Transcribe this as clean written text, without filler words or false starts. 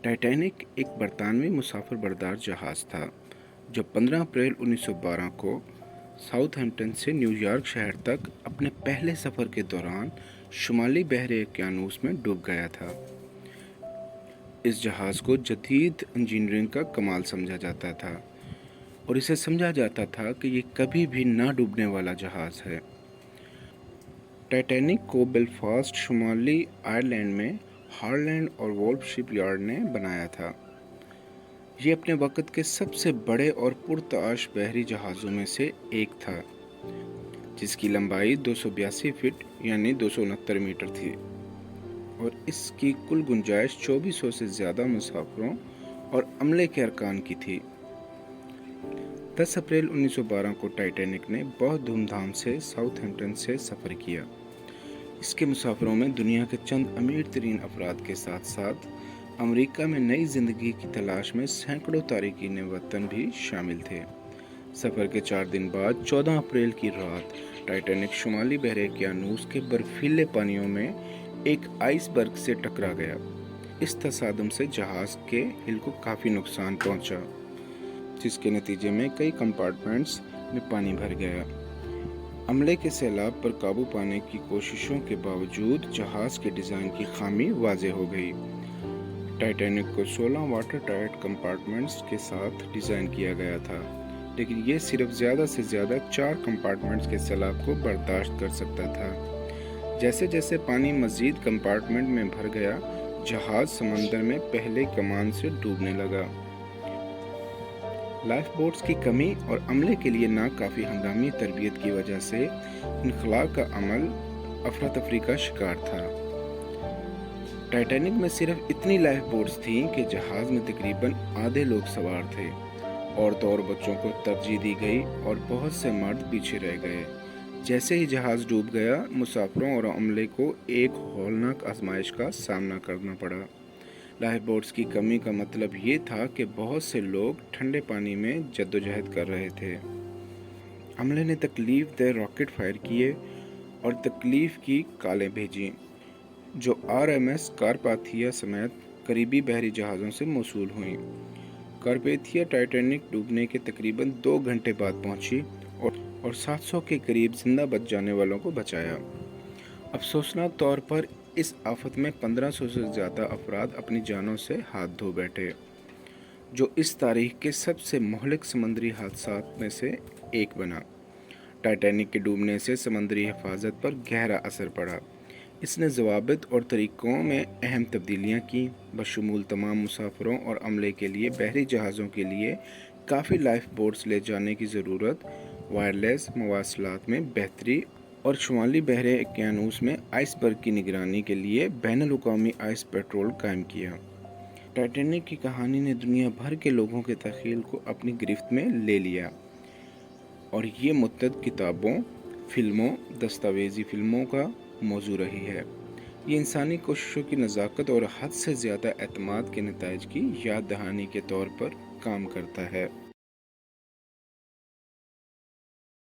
Titanic एक बरतानवी मुसाफिर बरदार जहाज़ था जो 15 अप्रैल 1912 को साउथहैम्पटन से न्यूयॉर्क शहर तक अपने पहले सफ़र के दौरान शुमाली बहरे ओकियानूस में डूब गया था। इस जहाज़ को जदीद इंजीनियरिंग का कमाल समझा जाता था और इसे समझा जाता था कि ये कभी भी ना डूबने वाला जहाज़ है। टाइटैनिक को बेलफास्ट शुमाली आयरलैंड में हारलैंड और वोल्फ शिपयार्ड ने बनाया था। ये अपने वक़्त के सबसे बड़े और पुरताश बहरी जहाज़ों में से एक था, जिसकी लंबाई 282 फीट यानी 269 मीटर थी और इसकी कुल गुंजाइश 2400 से ज़्यादा मुसाफिरों और अमले के अरकान की थी। 10 अप्रैल 1912 को टाइटैनिक ने बहुत धूमधाम से साउथहैम्पटन से सफ़र किया। इसके मुसाफिरों में दुनिया के चंद अमीर तरीन अफराद के साथ साथ अमेरिका में नई ज़िंदगी की तलाश में सैकड़ों तारकीन वतन भी शामिल थे। सफ़र के 4 दिन बाद 14 अप्रैल की रात टाइटैनिक शुमाली बहरे ओकियानूस के बर्फीले पानियों में एक आइसबर्ग से टकरा गया। इस तसादम से जहाज़ के हिल को काफ़ी नुकसान पहुंचा, जिसके नतीजे में कई कंपार्टमेंट्स में पानी भर गया। अमले के सैलाब पर काबू पाने की कोशिशों के बावजूद जहाज़ के डिज़ाइन की खामी वाज़ेह हो गई। टाइटैनिक को 16 वाटर टाइट कंपार्टमेंट्स के साथ डिज़ाइन किया गया था, लेकिन ये सिर्फ ज़्यादा से ज़्यादा 4 कंपार्टमेंट्स के सैलाब को बर्दाश्त कर सकता था। जैसे जैसे पानी मज़ीद कंपार्टमेंट में भर गया, जहाज़ समंदर में पहले कमान से डूबने लगा। लाइफ बोट्स की कमी और अमले के लिए नाकाफ़ी हंगामी तरबियत की वजह से इनखला का अमल अफरा तफरी का शिकार था। टाइटैनिक में सिर्फ इतनी लाइफ बोट्स थीं कि जहाज़ में तकरीबन आधे लोग सवार थे। औरतों और बच्चों को तरजीह दी गई और बहुत से मर्द पीछे रह गए। जैसे ही जहाज़ डूब गया, मुसाफिरों और अमले को एक हौलनाक आजमाइश का सामना करना पड़ा। लाइफ बोट्स की कमी का मतलब ये था कि बहुत से लोग ठंडे पानी में जद्दोजहद कर रहे थे। अमले ने तकलीफ दह रॉकेट फायर किए और तकलीफ की कालें भेजीं, जो RMS कारपाथिया समेत करीबी बहरी जहाज़ों से मौसूल हुईं। कारपेथिया टाइटैनिक डूबने के तकरीबन 2 घंटे बाद पहुंची और 700 के करीब जिंदा बच जाने वालों को बचाया। अफसोसनाक तौर पर इस आफत में 1500 से ज़्यादा अफराद अपनी जानों से हाथ धो बैठे, जो इस तारीख के सबसे मुहलिक समुद्री हादसात में से एक बना। टाइटैनिक के डूबने से समुद्री हिफाजत पर गहरा असर पड़ा। इसने ज़वाबित और तरीक़ों में अहम तब्दीलियाँ की, बशमूल तमाम मुसाफिरों और अमले के लिए बहरी जहाज़ों के लिए काफ़ी लाइफ बोट्स ले जाने की ज़रूरत, वायरलेस मवासलात में बेहतरी और शुमाली बहरे ओकियानूस में आइसबर्ग की निगरानी के लिए बैनुल-अक़वामी आइस पेट्रोल कायम किया। टाइटैनिक की कहानी ने दुनिया भर के लोगों के तख़य्युल को अपनी गिरफ्त में ले लिया और ये मुतअद्दिद किताबों, फ़िल्मों, दस्तावेज़ी फ़िल्मों का मौज़ू रही है। ये इंसानी कोशिशों की नज़ाकत और हद से ज़्यादा एतमाद के नताइज की याद दहानी के तौर पर काम करता है।